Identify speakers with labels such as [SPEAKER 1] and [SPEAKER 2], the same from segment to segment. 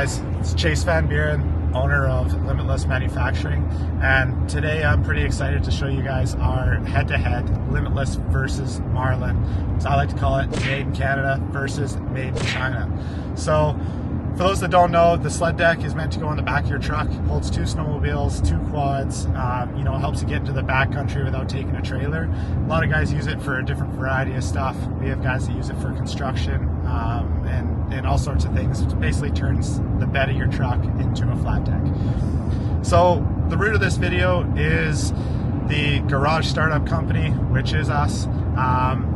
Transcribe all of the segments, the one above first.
[SPEAKER 1] guys, it's Chase Van Buren, owner of Limitless Manufacturing, and today I'm pretty excited to show you guys our head-to-head Limitless versus Marlon. So I like to call it made in Canada versus made in China. So for those that don't know, the sled deck is meant to go in the back of your truck. It holds 2 snowmobiles, 2 quads. It helps you get into the backcountry without taking a trailer. A lot of guys use it for a different variety of stuff. We have guys that use it for construction and all sorts of things. It basically turns the bed of your truck into a flat deck. So the root of this video is the garage startup company, which is us.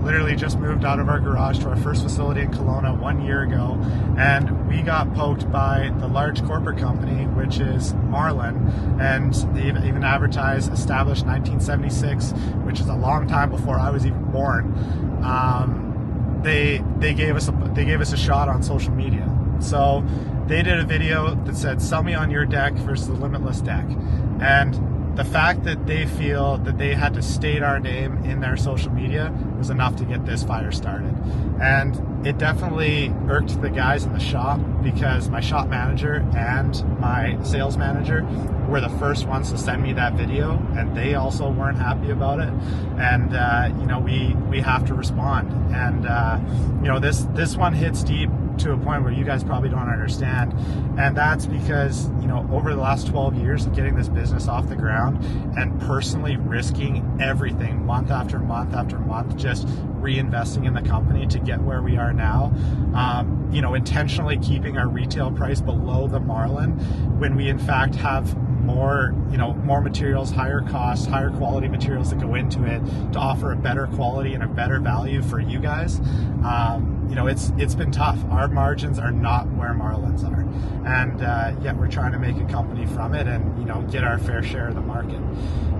[SPEAKER 1] Literally just moved out of our garage to our first facility in Kelowna 1 year ago, and we got poked by the large corporate company, which is Marlon, and they even advertised established 1976, which is a long time before I was even born. They gave us a shot on social media. So they did a video that said, "Sell me on your deck versus the Limitless deck," and the fact that they feel that they had to state our name in their social media was enough to get this fire started. And it definitely irked the guys in the shop, because my shop manager and my sales manager were the first ones to send me that video, and they also weren't happy about it. And we have to respond. And this one hits deep to a point where you guys probably don't understand, and that's because over the last 12 years of getting this business off the ground and personally risking everything month after month after month, just reinvesting in the company to get where we are now, intentionally keeping our retail price below the Marlon, when we in fact have more materials, higher cost, higher quality materials that go into it to offer a better quality and a better value for you guys. It's been tough. Our margins are not where Marlon's are, and yet we're trying to make a company from it and get our fair share of the market.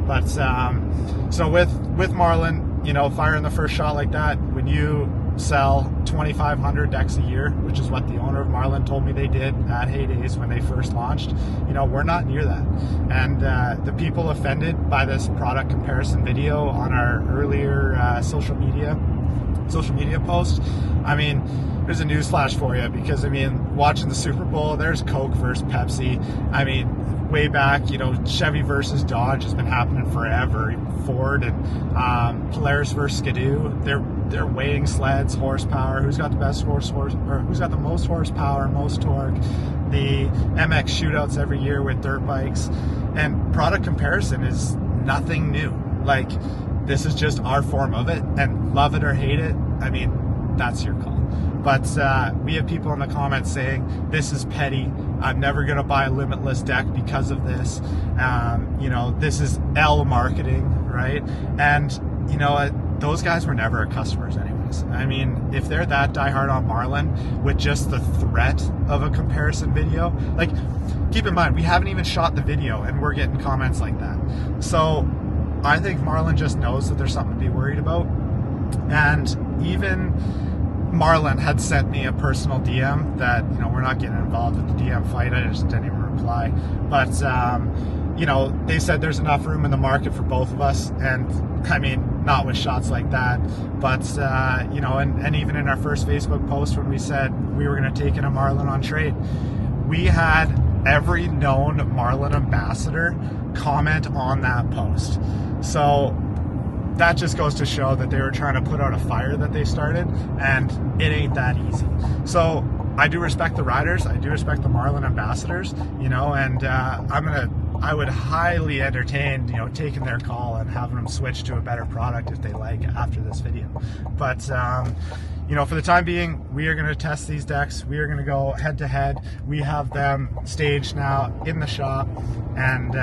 [SPEAKER 1] But so with Marlon, firing the first shot like that, when you sell 2,500 decks a year, which is what the owner of Marlon told me they did at Heydays when they first launched, we're not near that. And the people offended by this product comparison video on our earlier social media post, there's a newsflash for you, because watching the Super Bowl, there's Coke versus Pepsi. Way back, Chevy versus Dodge has been happening forever. Ford and Polaris versus Skidoo, they're weighing sleds, horsepower, who's got the best or who's got the most horsepower, most torque. The MX shootouts every year with dirt bikes, and product comparison is nothing new. Like, this is just our form of it, and love it or hate it, that's your call. But we have people in the comments saying, this is petty, I'm never going to buy a Limitless deck because of this. This is L marketing, right? And you know what? Those guys were never our customers anyways. If they're that diehard on Marlon with just the threat of a comparison video, like, keep in mind, we haven't even shot the video and we're getting comments like that. So I think Marlon just knows that there's something to be worried about. And even Marlon had sent me a personal DM that, we're not getting involved with the DM fight, I just didn't even reply. But, they said there's enough room in the market for both of us. And not with shots like that, but, and even in our first Facebook post when we said we were going to take in a Marlon on trade, we had every known Marlon ambassador comment on that post. So that just goes to show that they were trying to put out a fire that they started, and it ain't that easy. So I do respect the riders, I do respect the Marlon ambassadors, and I would highly entertain, taking their call and having them switch to a better product if they like after this video. But for the time being, we are going to test these decks. We are going to go head to head. We have them staged now in the shop, and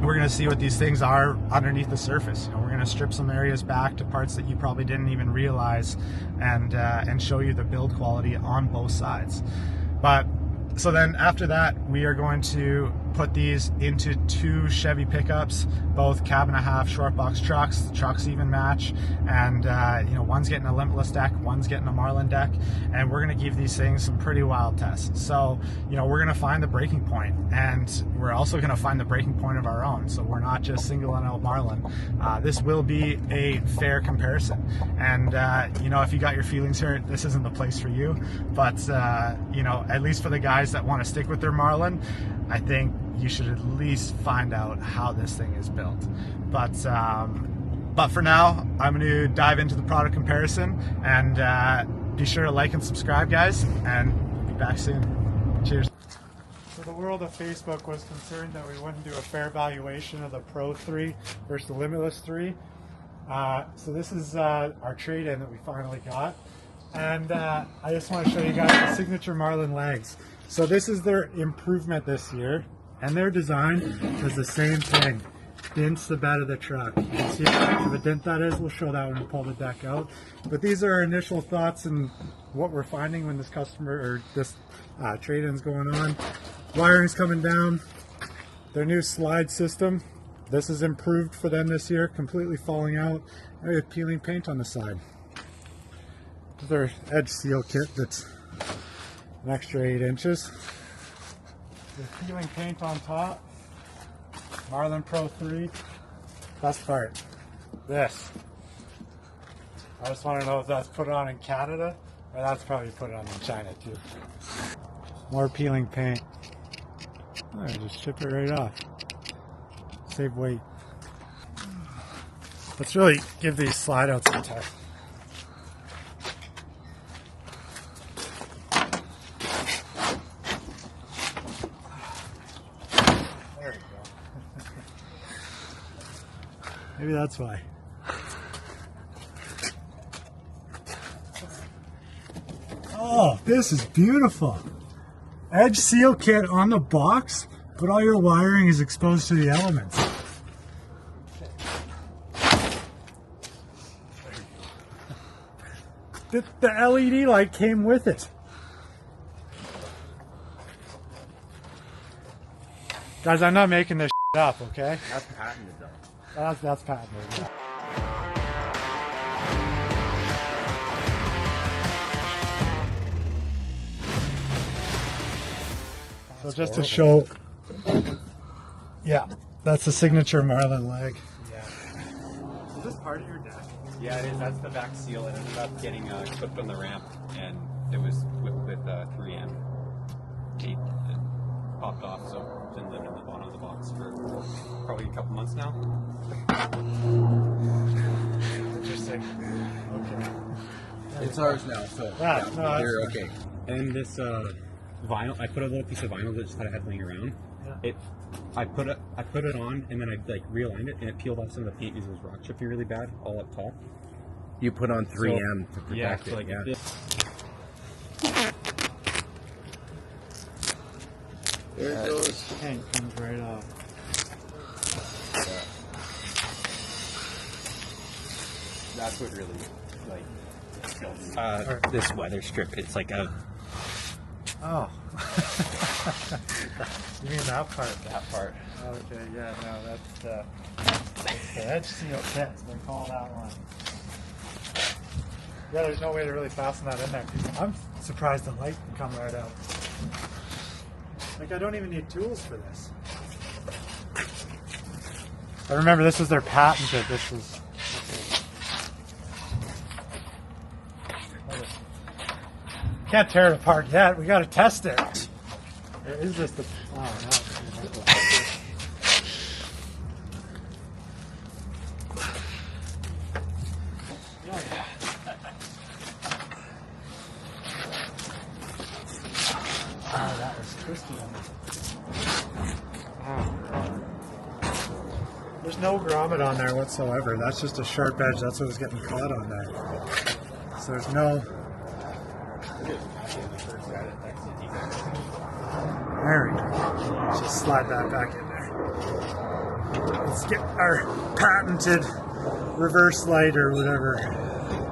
[SPEAKER 1] we're gonna see what these things are underneath the surface. We're gonna strip some areas back to parts that you probably didn't even realize, and show you the build quality on both sides. But so then after that, we are going to put these into 2 Chevy pickups, both cab and a half short box trucks. The trucks even match, and you know, one's getting a Limitless deck, one's getting a Marlon deck, and we're going to give these things some pretty wild tests. So, you know, we're going to find the breaking point, and we're also going to find the breaking point of our own. So we're not just singling out Marlon. This will be a fair comparison, and you know, if you got your feelings hurt, this isn't the place for you. But you know, at least for the guys that want to stick with their Marlon, I think you should at least find out how this thing is built. But for now, I'm going to dive into the product comparison, and be sure to like and subscribe, guys, and be back soon. Cheers.
[SPEAKER 2] So the world of Facebook was concerned that we wouldn't do a fair valuation of the Pro 3 versus the Limitless 3. So this is our trade-in that we finally got. And I just want to show you guys the signature Marlon legs. So this is their improvement this year, and their design is the same thing. Dints the bed of the truck. You can see how much of a dent that is. We'll show that when we pull the deck out. But these are our initial thoughts and what we're finding when this customer or this trade-in is going on. Wiring's coming down. Their new slide system. This is improved for them this year, completely falling out. And we have peeling paint on the side. This is their edge seal kit that's an extra 8 inches. There's peeling paint on top. Marlon Pro 3. Best part, this. I just want to know if that's put on in Canada, or that's probably put on in China too. More peeling paint. Oh, just chip it right off. Save weight. Let's really give these slide outs a test. There we go. Maybe that's why. Oh, this is beautiful. Edge seal kit on the box, but all your wiring is exposed to the elements. The LED light came with it. Guys, I'm not making this up, okay?
[SPEAKER 3] That's patented though.
[SPEAKER 2] That's patented. Yeah. So just to show, yeah, that's the signature Marlon leg.
[SPEAKER 3] Yeah. Is this part of your deck? Yeah, it is. That's the back seal. It ended up getting clipped on the ramp, and it was with 3M tape that popped off, so it's been living in the bottom of the box for probably a couple months now.
[SPEAKER 2] Interesting. Okay.
[SPEAKER 3] It's ours now, so
[SPEAKER 2] Yeah, no,
[SPEAKER 3] you're okay. And this vinyl, I put a little piece of vinyl that just had laying around.
[SPEAKER 2] Yeah.
[SPEAKER 3] I put it on, and then I like realigned it, and it peeled off some of the paint because it was rock chipping really bad all up top.
[SPEAKER 4] You put on 3M to protect
[SPEAKER 3] so
[SPEAKER 4] it.
[SPEAKER 3] like
[SPEAKER 4] Yeah.
[SPEAKER 2] There it goes. Paint comes right off.
[SPEAKER 3] That's what really like this weather strip. It's like a
[SPEAKER 2] Oh. You mean that part?
[SPEAKER 3] that part.
[SPEAKER 2] Okay, yeah, no, that's the edge seal kit. They call that one. Yeah, there's no way to really fasten that in there. I'm surprised the light can come right out. Like, I don't even need tools for this. I remember this was their patented. This was. Can't tear it apart yet. We got to test it. Or is this the? Oh no. Oh, that was twisty on it. There's no grommet on there whatsoever. That's just a sharp edge. That's what was getting caught on there. So there's no. There we go. Let's just slide that back in there. Let's get our patented reverse light or whatever.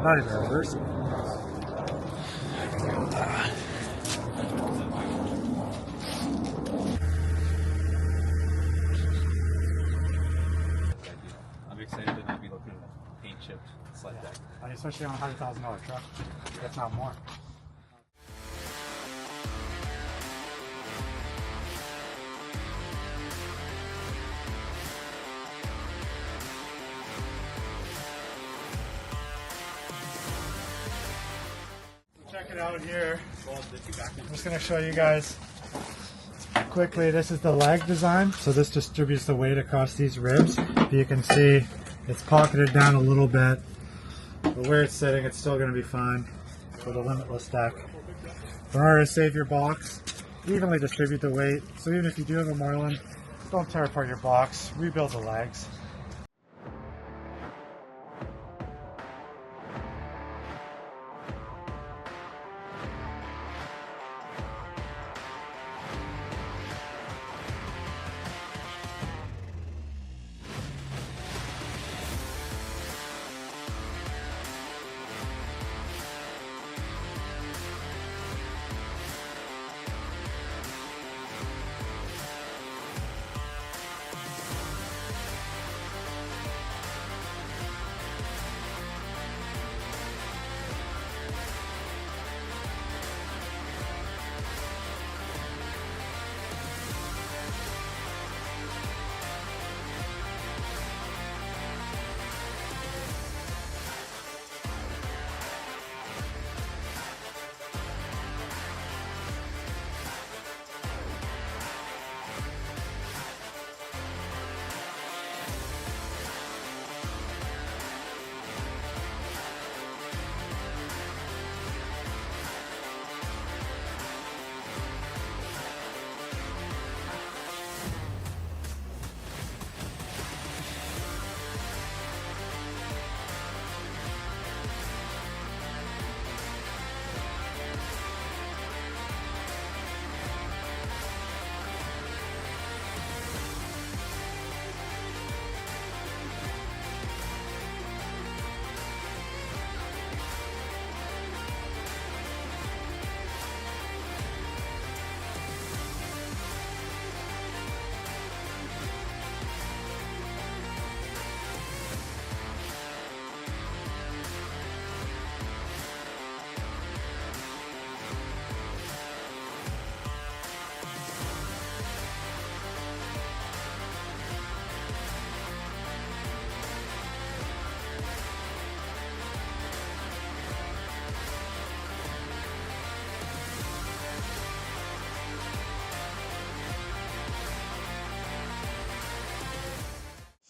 [SPEAKER 2] Not even reverse.
[SPEAKER 3] chipped sled deck.
[SPEAKER 2] Especially on a $100,000 truck, if not more. Check it out here. I'm just going to show you guys quickly. This is the leg design. So this distributes the weight across these ribs. You can see it's pocketed down a little bit, but where it's sitting, it's still going to be fine for the Limitless deck. In order to save your box, evenly distribute the weight. So even if you do have a Marlon, don't tear apart your box. Rebuild the legs.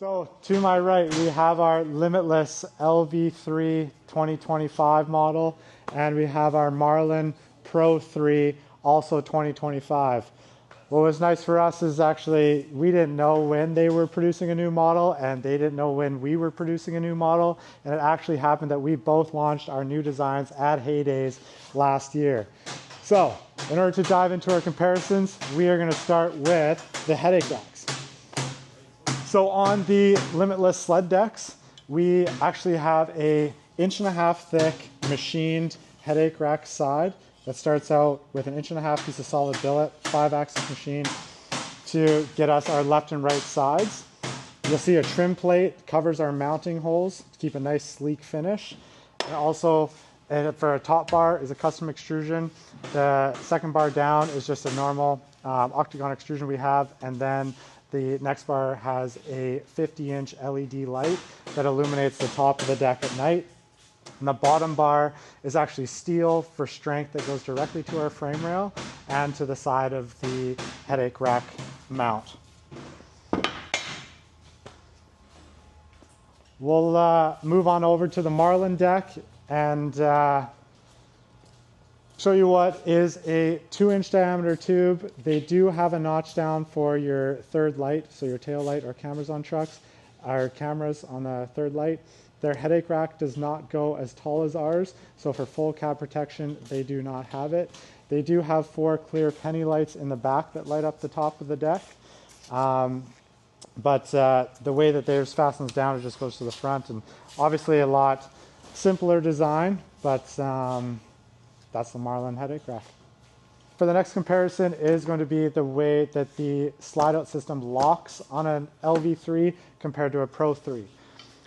[SPEAKER 2] So to my right, we have our Limitless LV3 2025 model, and we have our Marlon Pro 3, also 2025. What was nice for us is actually we didn't know when they were producing a new model, and they didn't know when we were producing a new model, and it actually happened that we both launched our new designs at Heydays last year. So in order to dive into our comparisons, we are going to start with the headache racks. So on the Limitless sled decks, we actually have a 1.5 inch thick machined headache rack side that starts out with an 1.5 inch piece of solid billet, 5-axis machine to get us our left and right sides. You'll see a trim plate covers our mounting holes to keep a nice sleek finish. And also for a top bar is a custom extrusion. The second bar down is just a normal octagon extrusion we have, and then the next bar has a 50-inch LED light that illuminates the top of the deck at night. And the bottom bar is actually steel for strength that goes directly to our frame rail and to the side of the headache rack mount. We'll move on over to the Marlon deck and show you what is a 2-inch diameter tube. They do have a notch down for your third light, so your tail light or cameras on trucks, our cameras on the third light. Their headache rack does not go as tall as ours, so for full cab protection, they do not have it. They do have 4 clear penny lights in the back that light up the top of the deck. But the way that theirs fastens down, it just goes to the front, and obviously a lot simpler design, but that's the Marlon headache rack. For the next comparison is going to be the way that the slide out system locks on an LV3 compared to a Pro 3.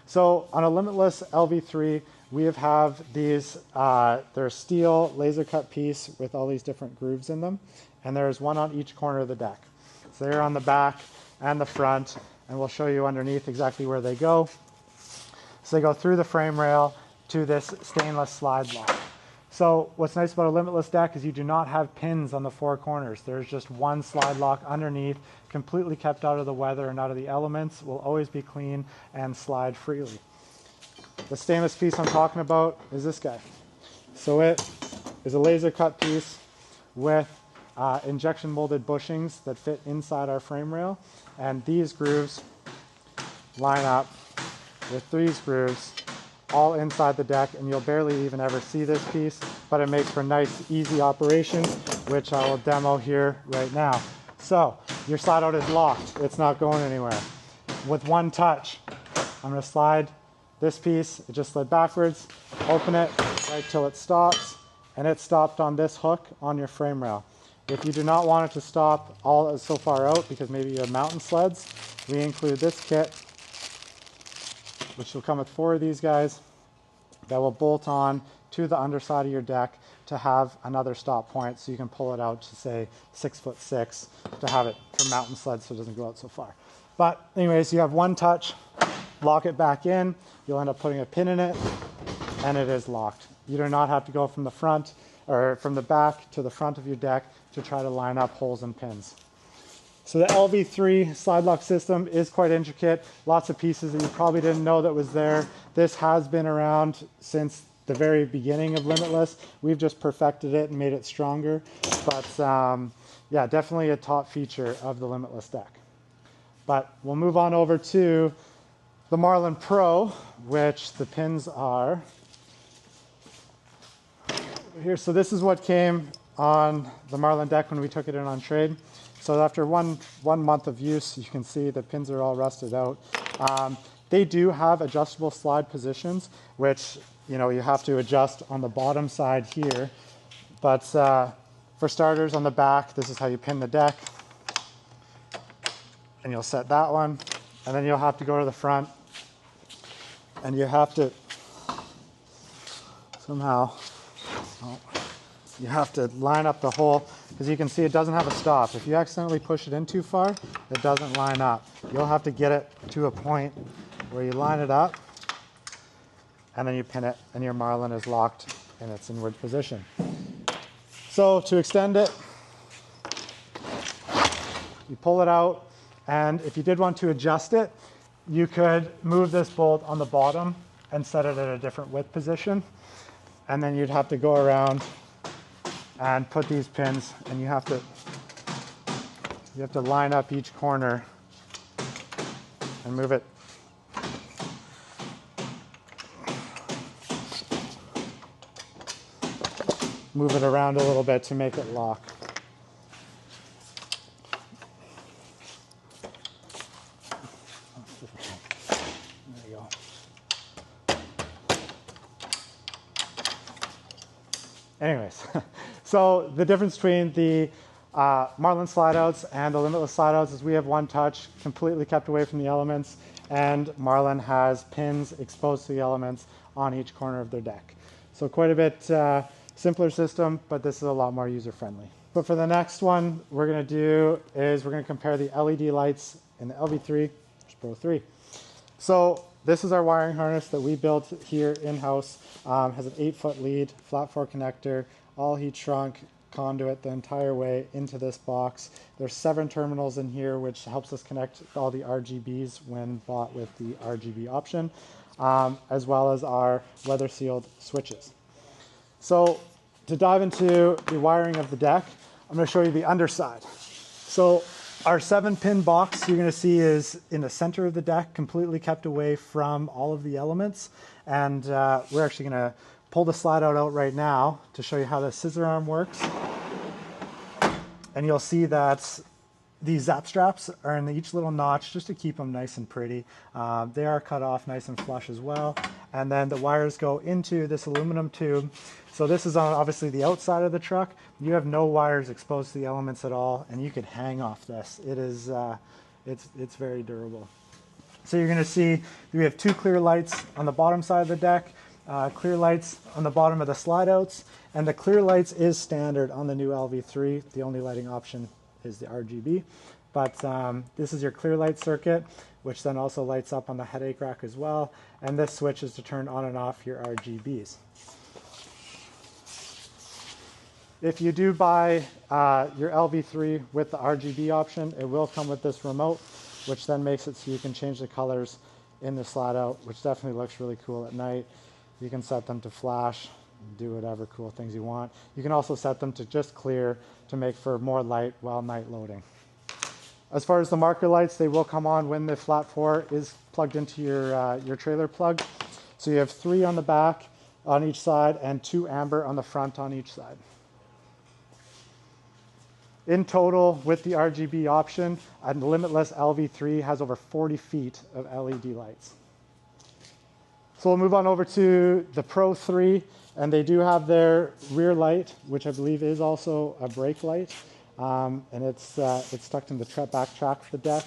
[SPEAKER 2] So on a Limitless LV3, we have these, they're a steel laser cut piece with all these different grooves in them. And there's one on each corner of the deck. So they're on the back and the front, and we'll show you underneath exactly where they go. So they go through the frame rail to this stainless slide lock. So what's nice about a Limitless deck is you do not have pins on the four corners. There's just one slide lock underneath, completely kept out of the weather and out of the elements, will always be clean and slide freely. The stainless piece I'm talking about is this guy. So it is a laser cut piece with injection molded bushings that fit inside our frame rail, and these grooves line up with these grooves all inside the deck, and you'll barely even ever see this piece, but it makes for nice, easy operations, which I will demo here right now. So your slide out is locked. It's not going anywhere. With one touch, I'm going to slide this piece. It just slid backwards. Open it right till it stops, and it stopped on this hook on your frame rail. If you do not want it to stop all so far out because maybe you have mountain sleds, we include this kit, which will come with 4 of these guys that will bolt on to the underside of your deck to have another stop point, so you can pull it out to say 6'6" to have it for mountain sleds so it doesn't go out so far. But anyways, you have one touch, lock it back in, you'll end up putting a pin in it, and it is locked. You do not have to go from the front or from the back to the front of your deck to try to line up holes and pins. So the LV3 slide lock system is quite intricate. Lots of pieces that you probably didn't know that was there. This has been around since the very beginning of Limitless. We've just perfected it and made it stronger. But yeah, definitely a top feature of the Limitless deck. But we'll move on over to the Marlon Pro, which the pins are here. So this is what came on the Marlon deck when we took it in on trade. So after one month of use, you can see the pins are all rusted out. They do have adjustable slide positions, which you have to adjust on the bottom side here. But for starters, on the back, this is how you pin the deck. And you'll set that one. And then you'll have to go to the front. And you have to somehow, you have to line up the hole, because you can see it doesn't have a stop. If you accidentally push it in too far, it doesn't line up. You'll have to get it to a point where you line it up, and then you pin it, and your Marlon is locked in its inward position. So to extend it, you pull it out, and if you did want to adjust it, you could move this bolt on the bottom and set it at a different width position, and then you'd have to go around and put these pins, and you have to line up each corner and move it. Move it around a little bit to make it lock. There you go. Anyways. So the difference between the Marlon slide outs and the Limitless slide outs is we have one touch, completely kept away from the elements, and Marlon has pins exposed to the elements on each corner of their deck. So quite a bit simpler system, but this is a lot more user friendly. But for the next one we're going to do is we're going to compare the LED lights in the LV3 Pro 3. So this is our wiring harness that we built here in-house. Has an 8-foot lead, flat 4 connector, all heat shrunk conduit the entire way into this box. There's 7 terminals in here, which helps us connect all the RGBs when bought with the RGB option, as well as our weather sealed switches. So to dive into the wiring of the deck, I'm going to show you the underside. So our 7-pin box you're going to see is in the center of the deck, completely kept away from all of the elements. And we're actually going to pull the slide out right now to show you how the scissor arm works. And you'll see that these zap straps are in each little notch just to keep them nice and pretty. They are cut off nice and flush as well. And then the wires go into this aluminum tube. So this is on obviously the outside of the truck. You have no wires exposed to the elements at all, and you could hang off this. It is, it's very durable. So you're going to see we have 2 clear lights on the bottom side of the deck, clear lights on the bottom of the slide outs, and the clear lights is standard on the new LV3. The only lighting option is the RGB. But this is your clear light circuit, which then also lights up on the headache rack as well. And this switch is to turn on and off your RGBs. If you do buy your LV3 with the RGB option, it will come with this remote, which then makes it so you can change the colors in the slide out, which definitely looks really cool at night. You can set them to flash, do whatever cool things you want. You can also set them to just clear to make for more light while night loading. As far as the marker lights, they will come on when the flat 4 is plugged into your trailer plug. So you have 3 on the back on each side and 2 amber on the front on each side. In total, with the RGB option, a Limitless LV3 has over 40 feet of LED lights. So we'll move on over to the Pro 3, and they do have their rear light, which I believe is also a brake light, and it's stuck in the back track of the deck.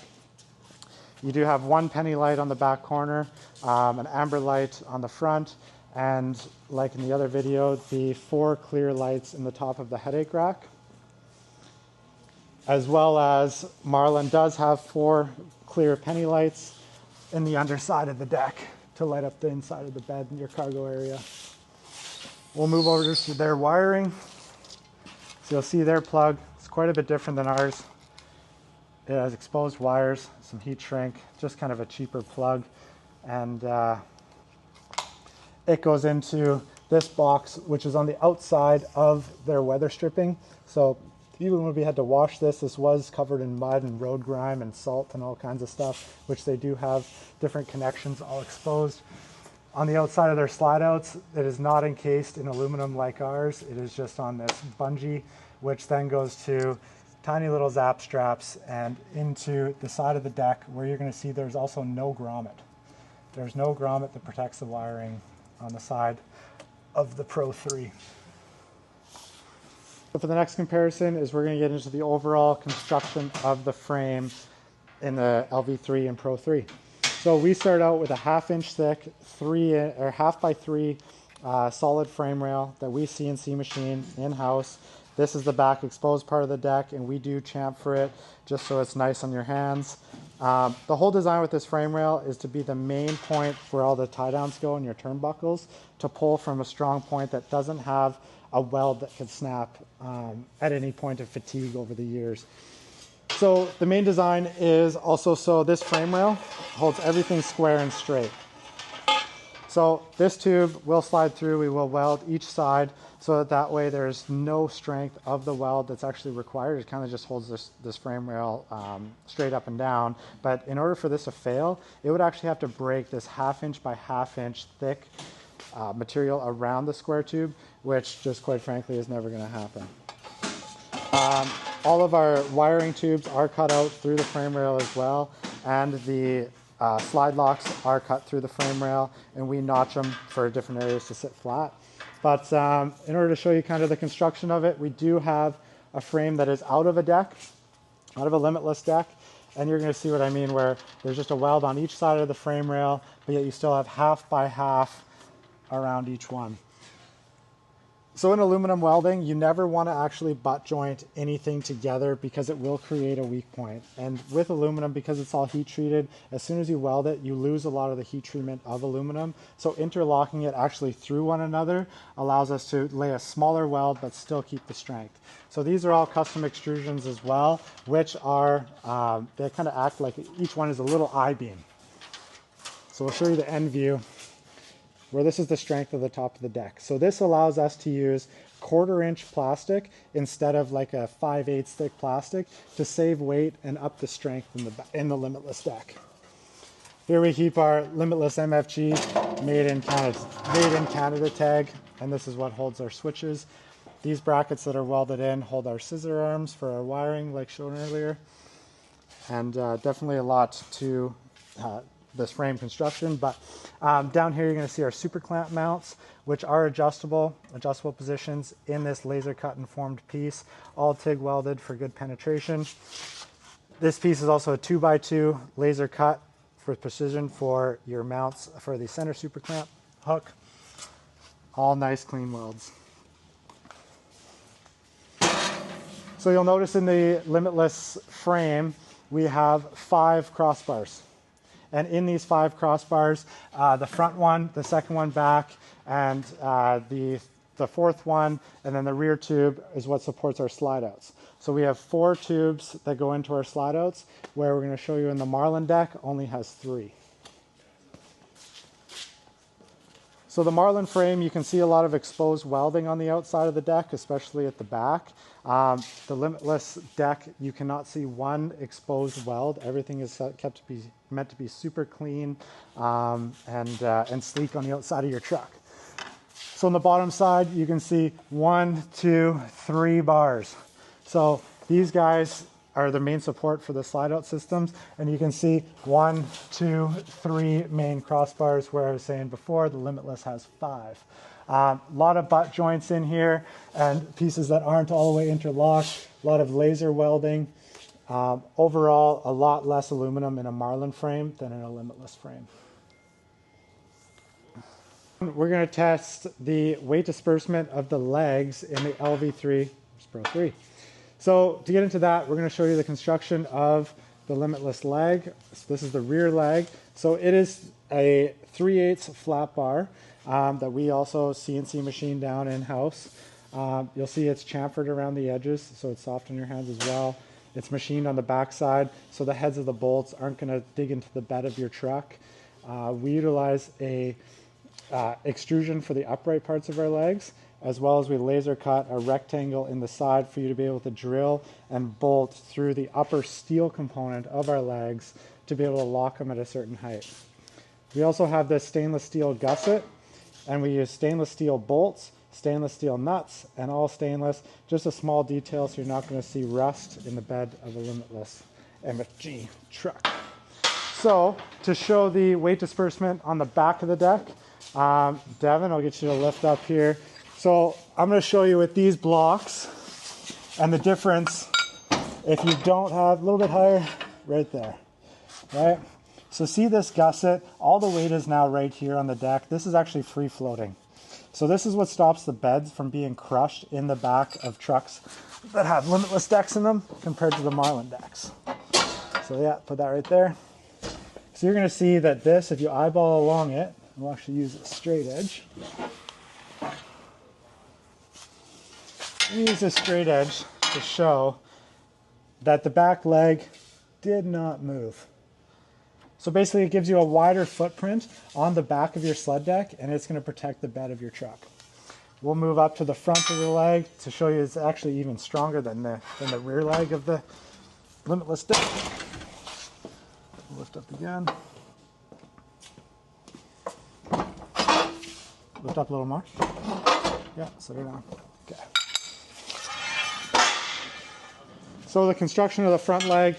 [SPEAKER 2] You do have 1 penny light on the back corner, an amber light on the front, and like in the other video, the 4 clear lights in the top of the headache rack. As well as Marlon does have 4 clear penny lights in the underside of the deck to light up the inside of the bed in your cargo area. We'll move over to their wiring. So you'll see their plug. It's quite a bit different than ours. It has exposed wires, some heat shrink, just kind of a cheaper plug. And it goes into this box, which is on the outside of their weather stripping. So even when we had to wash this, this was covered in mud and road grime and salt and all kinds of stuff, which they do have different connections all exposed. On the outside of their slide outs, it is not encased in aluminum like ours. It is just on this bungee, which then goes to tiny little zap straps and into the side of the deck, where you're going to see there's also no grommet. There's no grommet that protects the wiring on the side of the Pro 3. So for the next comparison is we're going to get into the overall construction of the frame in the LV3 and Pro 3. So we start out with a 1/2 inch thick, 1/2 by 3 solid frame rail that we CNC machine in-house. This is the back exposed part of the deck, and we do chamfer it just so it's nice on your hands. The whole design with this frame rail is to be the main point where all the tie downs go in your turnbuckles, to pull from a strong point that doesn't have a weld that could snap at any point of fatigue over the years. So the main design is also so this frame rail holds everything square and straight. So this tube will slide through, we will weld each side so that way there's no strength of the weld that's actually required. It kind of just holds this frame rail straight up and down. But in order for this to fail, it would actually have to break this 1/2 inch by 1/2 inch thick material around the square tube, which just quite frankly is never going to happen. All of our wiring tubes are cut out through the frame rail as well, and the slide locks are cut through the frame rail, and we notch them for different areas to sit flat. But in order to show you kind of the construction of it, we do have a frame that is out of a deck, out of a Limitless deck, and you're going to see what I mean, where there's just a weld on each side of the frame rail, but yet you still have 1/2 by 1/2 around each one. So in aluminum welding, you never want to actually butt joint anything together because it will create a weak point. And with aluminum, because it's all heat treated, as soon as you weld it, you lose a lot of the heat treatment of aluminum. So interlocking it actually through one another allows us to lay a smaller weld but still keep the strength. So these are all custom extrusions as well, which are, they kind of act like each one is a little I-beam. So we'll show you the end view, where this is the strength of the top of the deck. So this allows us to use 1/4 inch plastic instead of like a 5/8 thick plastic to save weight and up the strength in the Limitless deck. Here we keep our Limitless MFG made in Canada tag, and this is what holds our switches. These brackets that are welded in hold our scissor arms for our wiring, like shown earlier, and definitely a lot to this frame construction. But down here you're going to see our super clamp mounts, which are adjustable positions in this laser cut and formed piece, all TIG welded for good penetration. This piece is also a 2x2 laser cut for precision for your mounts for the center super clamp hook. All nice clean welds. So you'll notice in the Limitless frame, we have 5 crossbars. And in these 5 crossbars, the front one, the second one back, and the fourth one, and then the rear tube is what supports our slide outs. So we have 4 tubes that go into our slide outs, where we're going to show you in the Marlon deck only has 3. So the Marlon frame, you can see a lot of exposed welding on the outside of the deck, especially at the back. The Limitless deck, you cannot see one exposed weld. Everything is meant to be super clean and sleek on the outside of your truck. So on the bottom side, you can see 1, 2, 3 bars. So these guys are the main support for the slide out systems. And you can see 1, 2, 3 main crossbars, where I was saying before, the Limitless has 5. A lot of butt joints in here and pieces that aren't all the way interlocked, a lot of laser welding. Overall, a lot less aluminum in a Marlon frame than in a Limitless frame. We're going to test the weight disbursement of the legs in the LV3 Pro 3. So to get into that, we're going to show you the construction of the Limitless leg. So this is the rear leg. So it is a 3/8 flat bar that we also CNC machine down in-house. You'll see it's chamfered around the edges, so it's soft in your hands as well. It's machined on the back side, so the heads of the bolts aren't going to dig into the bed of your truck. We utilize a extrusion for the upright parts of our legs, as well as we laser cut a rectangle in the side for you to be able to drill and bolt through the upper steel component of our legs to be able to lock them at a certain height. We also have this stainless steel gusset, and we use stainless steel bolts, stainless steel nuts, and all stainless. Just a small detail so you're not going to see rust in the bed of a Limitless MFG truck. So to show the weight disbursement on the back of the deck, Devin, I'll get you to lift up here. So I'm going to show you with these blocks and the difference if you don't have a little bit higher right there, right? So see this gusset, all the weight is now right here on the deck. This is actually free floating. So this is what stops the beds from being crushed in the back of trucks that have Limitless decks in them compared to the Marlon decks. So yeah, put that right there. So you're going to see that this, if you eyeball along it, we'll actually use a straight edge. Use a straight edge to show that the back leg did not move. So basically it gives you a wider footprint on the back of your sled deck, and it's going to protect the bed of your truck. We'll move up to the front of the leg to show you it's actually even stronger than the rear leg of the Limitless deck. Lift up again. Lift up a little more. Yeah, set her down. Okay. So the construction of the front leg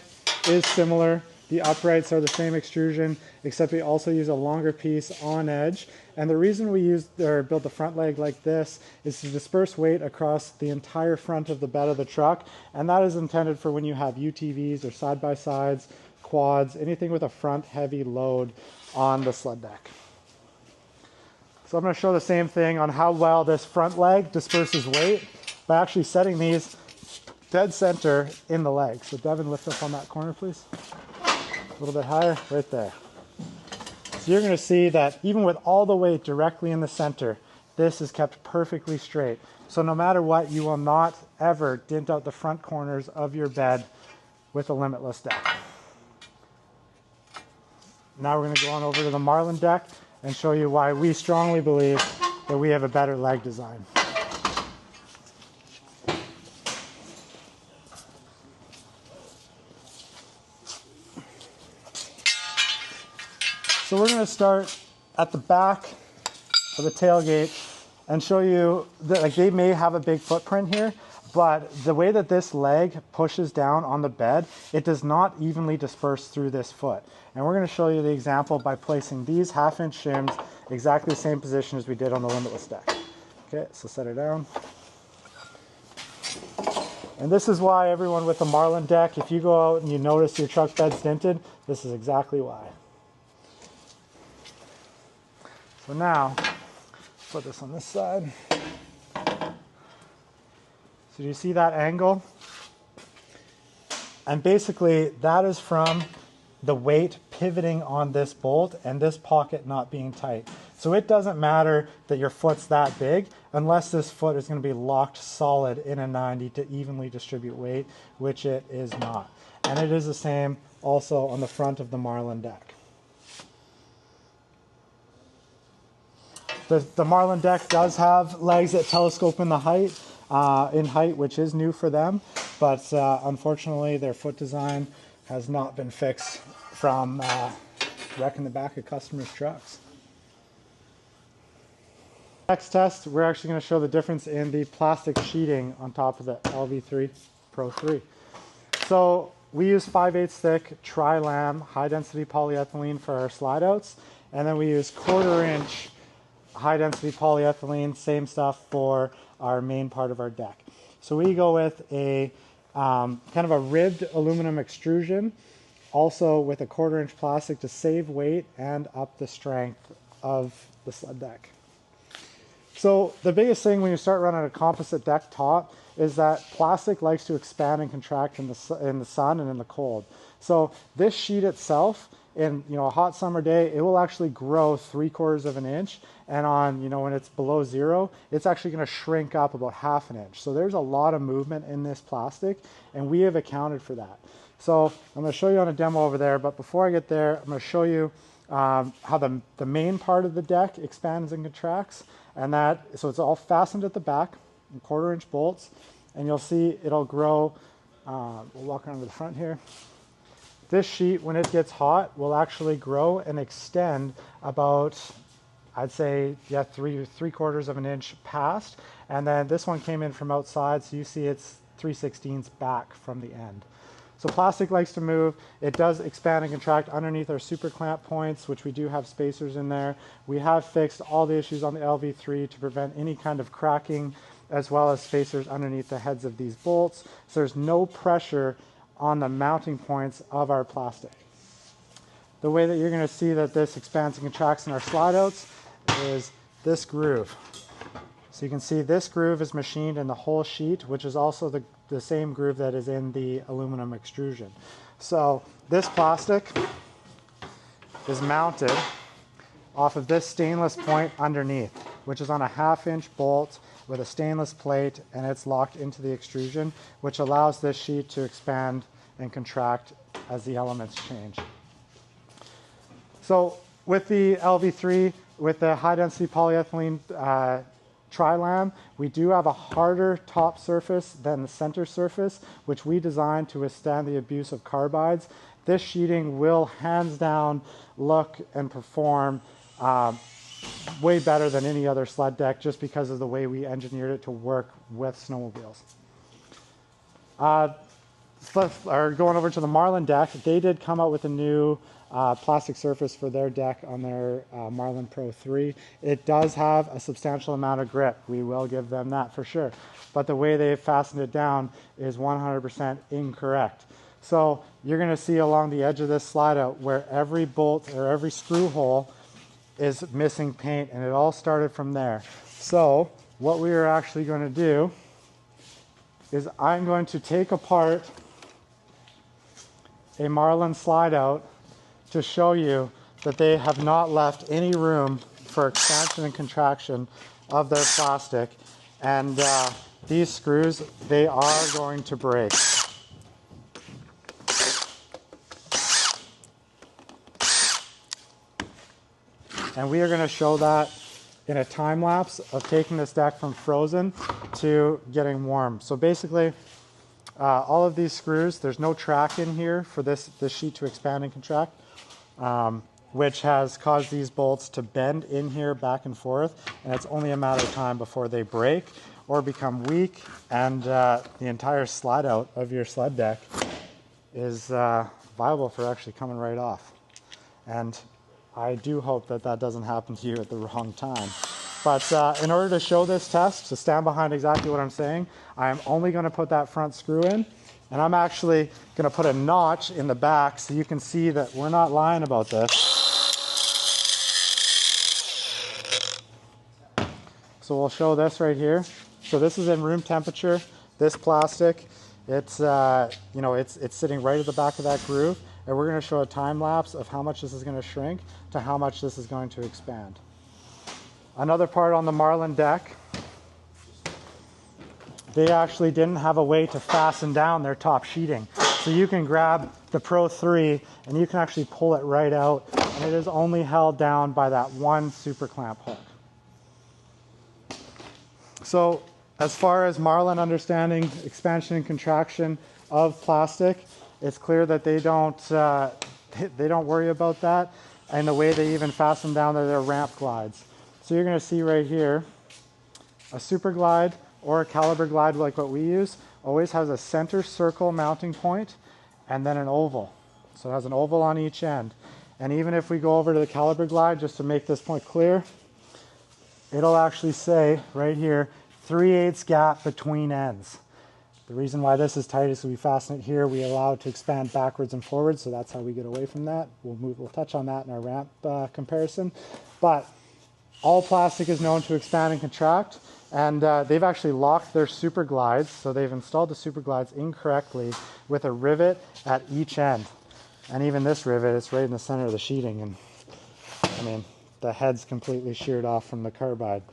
[SPEAKER 2] is similar. The uprights are the same extrusion, except we also use a longer piece on edge. And the reason we build the front leg like this is to disperse weight across the entire front of the bed of the truck. And that is intended for when you have UTVs or side-by-sides, quads, anything with a front heavy load on the sled deck. So I'm going to show the same thing on how well this front leg disperses weight by actually setting these dead center in the leg. So Devin, lift up on that corner, please. A little bit higher, right there. So you're going to see that even with all the weight directly in the center, this is kept perfectly straight. So no matter what, you will not ever dent out the front corners of your bed with a Limitless deck. Now we're going to go on over to the Marlon deck and show you why we strongly believe that we have a better leg design. So we're going to start at the back of the tailgate and show you that, like, they may have a big footprint here, but the way that this leg pushes down on the bed, it does not evenly disperse through this foot. And we're going to show you the example by placing these 1/2-inch shims exactly the same position as we did on the Limitless deck. Okay, so set her down. And this is why everyone with the Marlon deck, if you go out and you notice your truck bed's dented, this is exactly why. So now, put this on this side. So do you see that angle? And basically that is from the weight pivoting on this bolt and this pocket not being tight. So it doesn't matter that your foot's that big unless this foot is going to be locked solid in a 90 to evenly distribute weight, which it is not. And it is the same also on the front of the Marlon deck. The Marlon deck does have legs that telescope in height, which is new for them, but unfortunately their foot design has not been fixed from wrecking the back of customers' trucks. Next test, we're actually going to show the difference in the plastic sheeting on top of the LV3 Pro 3. So we use 5/8 thick tri-lam high density polyethylene for our slide outs, and then we use 1/4 inch high density polyethylene, same stuff for our main part of our deck. So we go with a kind of a ribbed aluminum extrusion, also with a 1/4 inch plastic to save weight and up the strength of the sled deck. So the biggest thing when you start running a composite deck top is that plastic likes to expand and contract in the sun and in the cold. So this sheet itself, in a hot summer day, it will actually grow 3/4 of an inch, and on when it's below zero, it's actually going to shrink up about 1/2 inch. So there's a lot of movement in this plastic, and we have accounted for that. So I'm going to show you on a demo over there, but before I get there, I'm going to show you how the main part of the deck expands and contracts, and so it's all fastened at the back in 1/4 inch bolts, and you'll see it'll grow. We'll walk around to the front here. This sheet, when it gets hot, will actually grow and extend about, I'd say, 3/4 of an inch past, and then this one came in from outside, so you see it's 3/16 back from the end. So plastic likes to move. It does expand and contract underneath our super clamp points, which we do have spacers in there. We have fixed all the issues on the LV3 to prevent any kind of cracking, as well as spacers underneath the heads of these bolts. So there's no pressure on the mounting points of our plastic. The way that you're going to see that this expands and contracts in our slide outs is this groove. So you can see this groove is machined in the whole sheet, which is also the same groove that is in the aluminum extrusion. So this plastic is mounted off of this stainless point underneath, which is on a 1/2 inch bolt with a stainless plate, and it's locked into the extrusion, which allows this sheet to expand and contract as the elements change. So with the LV3, with the high density polyethylene tri-lam, we do have a harder top surface than the center surface, which we designed to withstand the abuse of carbides. This sheeting will hands down look and perform way better than any other sled deck, just because of the way we engineered it to work with snowmobiles. Going over to the Marlon deck, they did come out with a new plastic surface for their deck on their Marlon Pro 3. It does have a substantial amount of grip. We will give them that for sure. But the way they've fastened it down is 100% incorrect. So you're going to see along the edge of this slide out where every bolt or every screw hole is missing paint, and it all started from there. So what we are actually going to do is I'm going to take apart a Marlon slide out to show you that they have not left any room for expansion and contraction of their plastic, and these screws, they are going to break. And we are going to show that in a time lapse of taking this deck from frozen to getting warm. So basically, all of these screws, there's no track in here for this sheet to expand and contract, which has caused these bolts to bend in here back and forth, and it's only a matter of time before they break or become weak, and the entire slide out of your sled deck is viable for actually coming right off. And I do hope that that doesn't happen to you at the wrong time. But in order to show this test, to stand behind exactly what I'm saying, I'm only going to put that front screw in, and I'm actually going to put a notch in the back so you can see that we're not lying about this. So we'll show this right here. So this is in room temperature. This plastic, it's it's sitting right at the back of that groove, and we're going to show a time lapse of how much this is going to shrink to how much this is going to expand. Another part on the Marlon deck, they actually didn't have a way to fasten down their top sheeting. So you can grab the Pro 3 and you can actually pull it right out, and it is only held down by that one super clamp hook. So as far as Marlon understanding expansion and contraction of plastic, it's clear that they don't worry about that, and the way they even fasten down their ramp glides. So you're going to see right here, a super glide or a caliber glide like what we use always has a center circle mounting point and then an oval. So it has an oval on each end. And even if we go over to the caliber glide, just to make this point clear, it'll actually say right here, 3/8 gap between ends. The reason why this is tight is we fasten it here, we allow it to expand backwards and forwards, so that's how we get away from that. We'll touch on that in our ramp comparison. But all plastic is known to expand and contract, and they've actually locked their super glides, so they've installed the super glides incorrectly with a rivet at each end. And even this rivet, it's right in the center of the sheeting, and I mean, the head's completely sheared off from the carbide.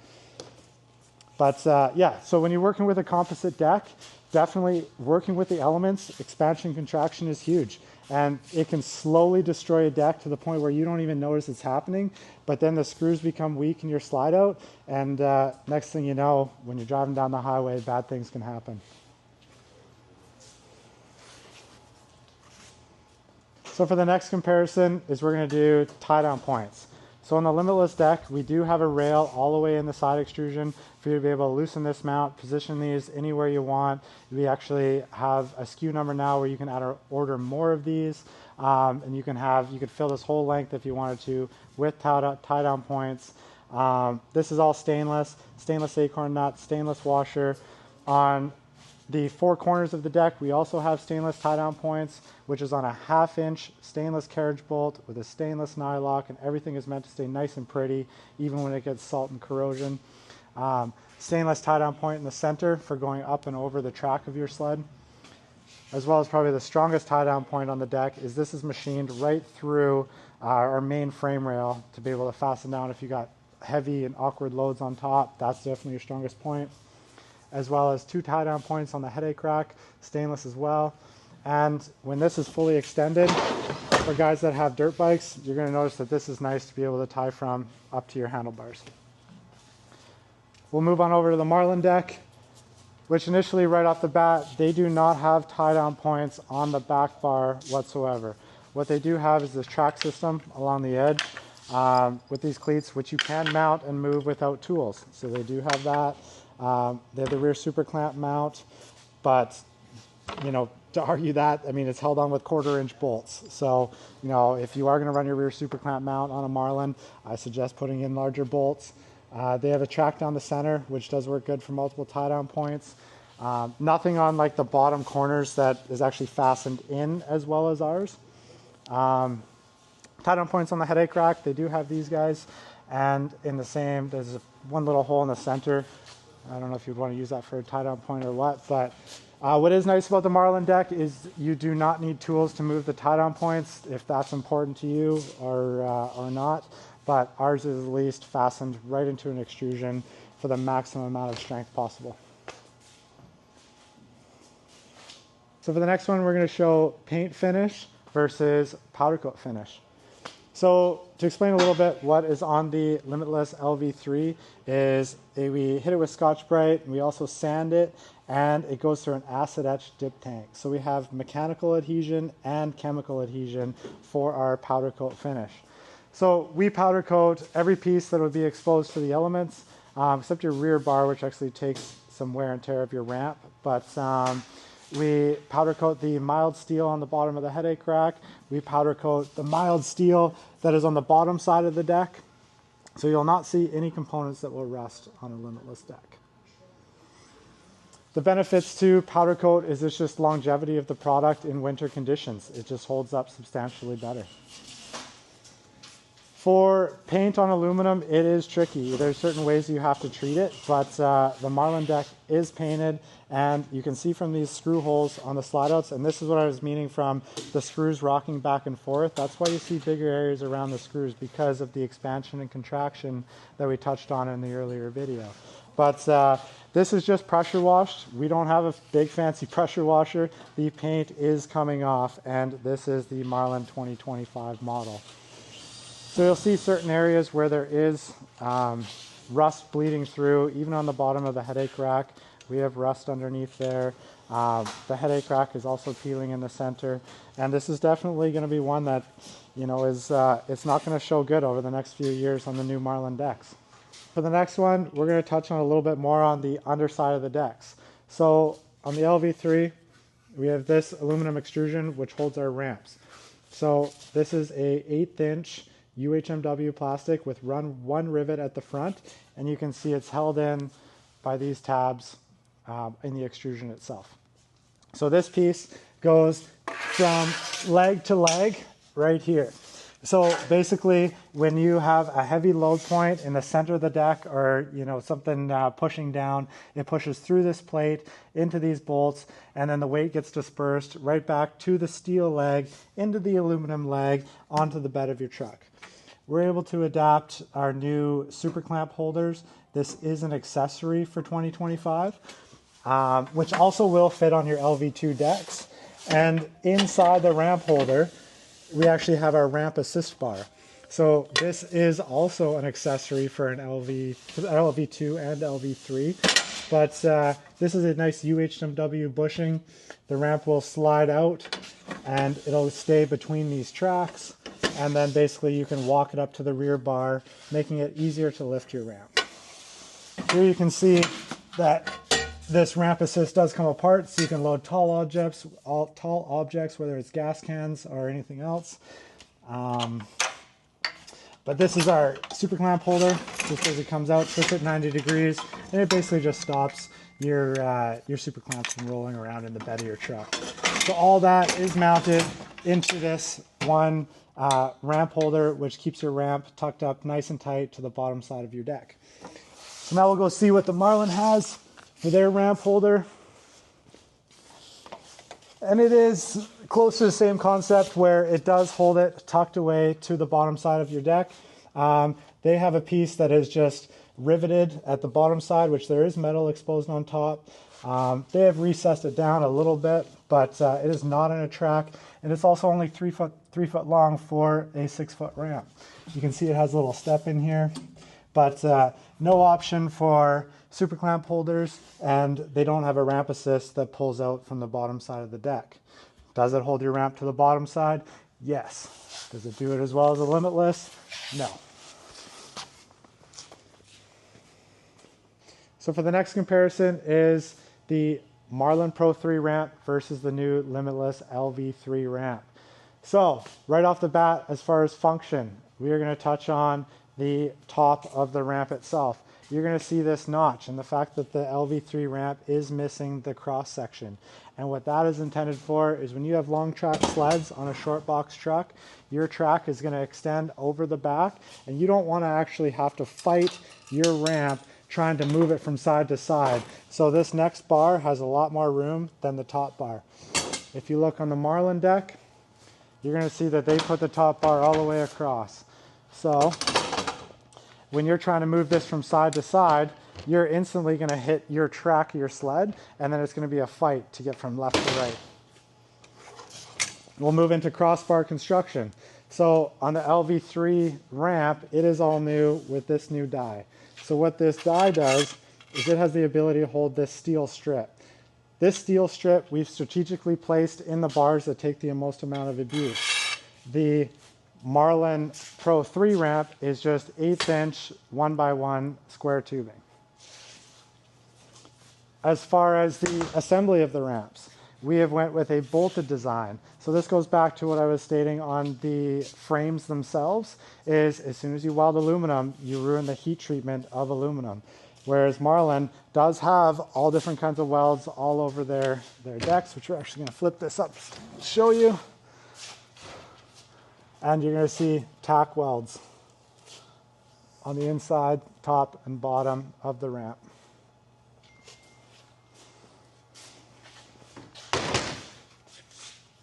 [SPEAKER 2] But yeah, so when you're working with a composite deck, definitely working with the elements, expansion, contraction is huge. And it can slowly destroy a deck to the point where you don't even notice it's happening, but then the screws become weak in your slide out, and next thing you know, when you're driving down the highway, bad things can happen. So for the next comparison is we're going to do tie down points. So on the Limitless deck, we do have a rail all the way in the side extrusion for you to be able to loosen this mount, position these anywhere you want. We actually have a SKU number now where you can order more of these, and you could fill this whole length if you wanted to with tie down points. This is all stainless acorn nut, stainless washer. On the four corners of the deck, we also have stainless tie-down points, which is on a 1/2-inch stainless carriage bolt with a stainless nylock, and everything is meant to stay nice and pretty, even when it gets salt and corrosion. Stainless tie-down point in the center for going up and over the track of your sled, as well as probably the strongest tie-down point on the deck is this is machined right through our main frame rail to be able to fasten down if you got heavy and awkward loads on top. That's definitely your strongest point, as well as 2 tie-down points on the headache rack, stainless as well. And when this is fully extended, for guys that have dirt bikes, you're going to notice that this is nice to be able to tie from up to your handlebars. We'll move on over to the Marlon deck, which initially right off the bat, they do not have tie-down points on the back bar whatsoever. What they do have is this track system along the edge with these cleats, which you can mount and move without tools. So they do have that. They have the rear super clamp mount, but to argue that, I mean, it's held on with 1/4-inch bolts. So if you are going to run your rear super clamp mount on a Marlon, I suggest putting in larger bolts. They have a track down the center, which does work good for multiple tie-down points. Nothing on like the bottom corners that is actually fastened in as well as ours. Tie-down points on the headache rack, they do have these guys, and in the same, there's one little hole in the center. I don't know if you'd want to use that for a tie-down point or what, but what is nice about the Marlon deck is you do not need tools to move the tie-down points if that's important to you or not, but ours is at least fastened right into an extrusion for the maximum amount of strength possible. So for the next one, we're going to show paint finish versus powder coat finish. So to explain a little bit what is on the Limitless LV3 is we hit it with Scotch-Brite, and we also sand it, and it goes through an acid etch dip tank. So we have mechanical adhesion and chemical adhesion for our powder coat finish. So we powder coat every piece that would be exposed to the elements, except your rear bar, which actually takes some wear and tear of your ramp. But we powder coat the mild steel on the bottom of the headache rack. We powder coat the mild steel that is on the bottom side of the deck. So you'll not see any components that will rust on a Limitless deck. The benefits to powder coat is it's just longevity of the product in winter conditions. It just holds up substantially better. For paint on aluminum, it is tricky. There's certain ways you have to treat it, but the Marlon deck is painted, and you can see from these screw holes on the slide outs, and this is what I was meaning from the screws rocking back and forth. That's why you see bigger areas around the screws, because of the expansion and contraction that we touched on in the earlier video. But this is just pressure washed. We don't have a big fancy pressure washer. The paint is coming off, and this is the Marlon 2025 model. So you'll see certain areas where there is rust bleeding through, even on the bottom of the headache rack. We have rust underneath there. The headache rack is also peeling in the center. And this is definitely going to be one that, you know, is it's not going to show good over the next few years on the new Marlon decks. For the next one, we're going to touch on a little bit more on the underside of the decks. So on the LV3, we have this aluminum extrusion, which holds our ramps. So this is a 1/8 inch UHMW plastic with one rivet at the front, and you can see it's held in by these tabs in the extrusion itself. So this piece goes from leg to leg right here. So basically, when you have a heavy load point in the center of the deck, or you know, something pushing down, it pushes through this plate into these bolts, and then the weight gets dispersed right back to the steel leg, into the aluminum leg, onto the bed of your truck. We're able to adapt our new super clamp holders. This is an accessory for 2025, which also will fit on your LV2 decks. And inside the ramp holder, we actually have our ramp assist bar. So this is also an accessory for an LV2 and LV3. But this is a nice UHMW bushing. The ramp will slide out and it'll stay between these tracks. And then basically you can walk it up to the rear bar, making it easier to lift your ramp. Here you can see that this ramp assist does come apart, so you can load tall objects, whether it's gas cans or anything else. But this is our super clamp holder. Just as it comes out, twist it 90 degrees, and it basically just stops your super clamps from rolling around in the bed of your truck. So all that is mounted into this one ramp holder, which keeps your ramp tucked up nice and tight to the bottom side of your deck. So now we'll go see what the Marlon has for their ramp holder. And it is close to the same concept, where it does hold it tucked away to the bottom side of your deck. They have a piece that is just riveted at the bottom side, which there is metal exposed on top. They have recessed it down a little bit, but it is not in a track, and it's also only 3 foot long for a 6 foot ramp. You can see it has a little step in here, but no option for super clamp holders, and they don't have a ramp assist that pulls out from the bottom side of the deck. Does it hold your ramp to the bottom side? Yes. Does it do it as well as a Limitless? No. So for the next comparison is the Marlon Pro 3 ramp versus the new Limitless LV3 ramp. So right off the bat, as far as function, we are going to touch on the top of the ramp itself. You're going to see this notch and the fact that the LV3 ramp is missing the cross section. And what that is intended for is when you have long track sleds on a short box truck, your track is going to extend over the back, and you don't want to actually have to fight your ramp trying to move it from side to side. So this next bar has a lot more room than the top bar. If you look on the Marlon deck, you're going to see that they put the top bar all the way across. So when you're trying to move this from side to side, you're instantly going to hit your track of your sled, and then it's going to be a fight to get from left to right. We'll move into crossbar construction. So on the LV3 ramp, it is all new with this new die. So what this die does is it has the ability to hold this steel strip. This steel strip we've strategically placed in the bars that take the most amount of abuse. The Marlon Pro 3 ramp is just 1/8 inch 1x1 square tubing. As far as the assembly of the ramps, we have went with a bolted design. So this goes back to what I was stating on the frames themselves, is as soon as you weld aluminum, you ruin the heat treatment of aluminum. Whereas Marlon does have all different kinds of welds all over their decks, which we're actually going to flip this up to show you. And you're going to see tack welds on the inside, top, and bottom of the ramp.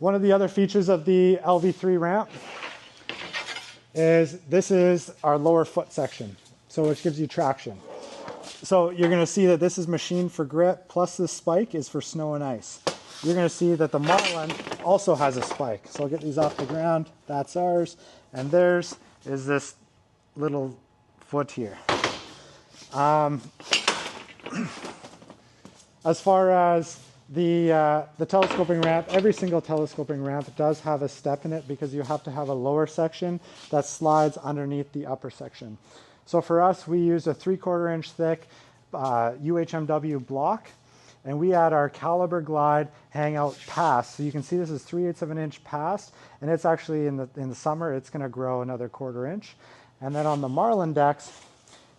[SPEAKER 2] One of the other features of the LV3 ramp is this is our lower foot section, so which gives you traction. So you're going to see that this is machined for grip, plus this spike is for snow and ice. You're going to see that the Marlon also has a spike. So I'll get these off the ground. That's ours. And theirs is this little foot here. As far as the telescoping ramp, every single telescoping ramp does have a step in it because you have to have a lower section that slides underneath the upper section. So for us, we use a 3/4 inch thick UHMW block, and we add our caliber glide hangout pass. So you can see this is 3/8 of an inch past, and it's actually in the summer, it's going to grow another 1/4 inch. And then on the Marlon decks,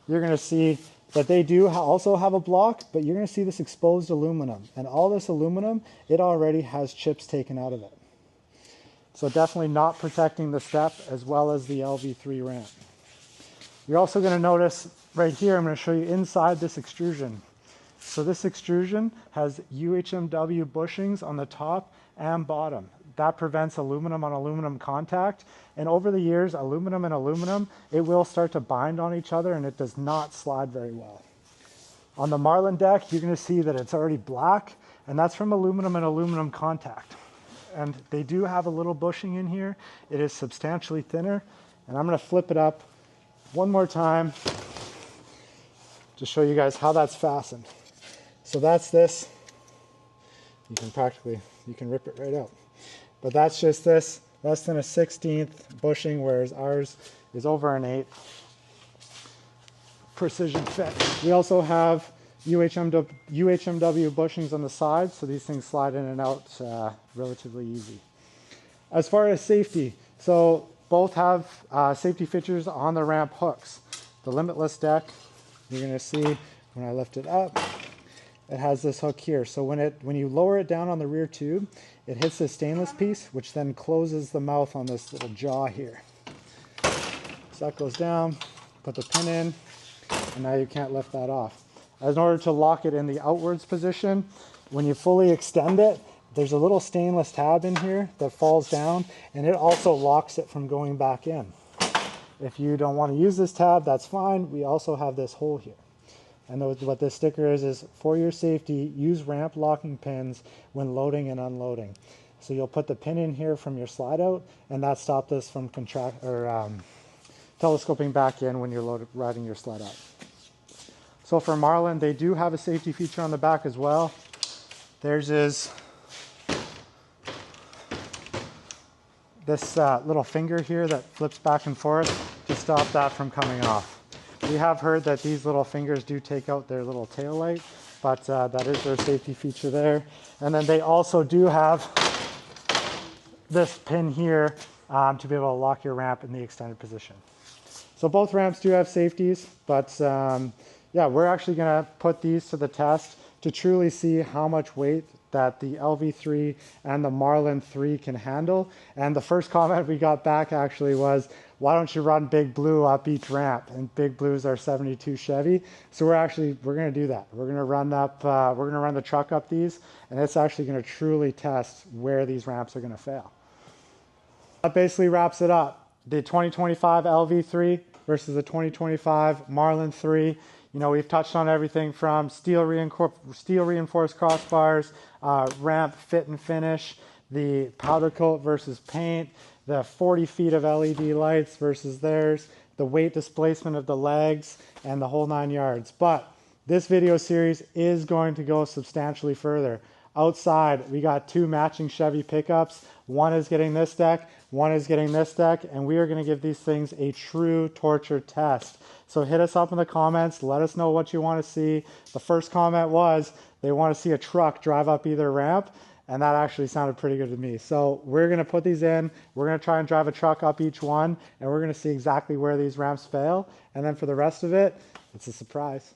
[SPEAKER 2] you're going to see that they do also have a block, but you're going to see this exposed aluminum. And all this aluminum, it already has chips taken out of it. So definitely not protecting the step as well as the LV3 ramp. You're also going to notice right here, I'm going to show you inside this extrusion. So this extrusion has UHMW bushings on the top and bottom. That prevents aluminum on aluminum contact. And over the years, aluminum and aluminum, it will start to bind on each other and it does not slide very well. On the Marlon deck, you're going to see that it's already black, and that's from aluminum and aluminum contact. And they do have a little bushing in here. It is substantially thinner. And I'm going to flip it up one more time to show you guys how that's fastened. So that's this. You can rip it right out. But that's just this, less than a 1/16 bushing, whereas ours is over an 1/8. Precision fit. We also have UHMW bushings on the side, so these things slide in and out relatively easy. As far as safety, so both have safety features on the ramp hooks. The Limitless deck, you're going to see when I lift it up, it has this hook here. So when you lower it down on the rear tube, it hits this stainless piece, which then closes the mouth on this little jaw here. So that goes down, put the pin in, and now you can't lift that off. In order to lock it in the outwards position, when you fully extend it, there's a little stainless tab in here that falls down, and it also locks it from going back in. If you don't want to use this tab, that's fine. We also have this hole here. And what this sticker is for your safety, use ramp locking pins when loading and unloading. So you'll put the pin in here from your slide out, and that stops us from telescoping back in when you're riding your sled out. So for Marlon, they do have a safety feature on the back as well. Theirs is this little finger here that flips back and forth to stop that from coming off. We have heard that these little fingers do take out their little tail light, but that is their safety feature there. And then they also do have this pin here to be able to lock your ramp in the extended position. So both ramps do have safeties, but yeah, we're actually going to put these to the test to truly see how much weight that the LV3 and the Marlon 3 can handle. And the first comment we got back actually was, why don't you run Big Blue up each ramp? And Big Blue's our 72 Chevy. So we're going to do that. We're going to run the truck up these, and it's actually going to truly test where these ramps are going to fail. That basically wraps it up. The 2025 LV3 versus the 2025 Marlon 3. You know, we've touched on everything from steel reinforced crossbars, ramp fit and finish, the powder coat versus paint, the 40 feet of LED lights versus theirs, the weight displacement of the legs, and the whole 9 yards. But this video series is going to go substantially further. Outside, we got 2 matching Chevy pickups. One is getting this deck, one is getting this deck, and we are going to give these things a true torture test. So hit us up in the comments, let us know what you want to see. The first comment was they want to see a truck drive up either ramp, and that actually sounded pretty good to me. So we're going to put these in, we're going to try and drive a truck up each one, and we're going to see exactly where these ramps fail, and then for the rest of it, it's a surprise.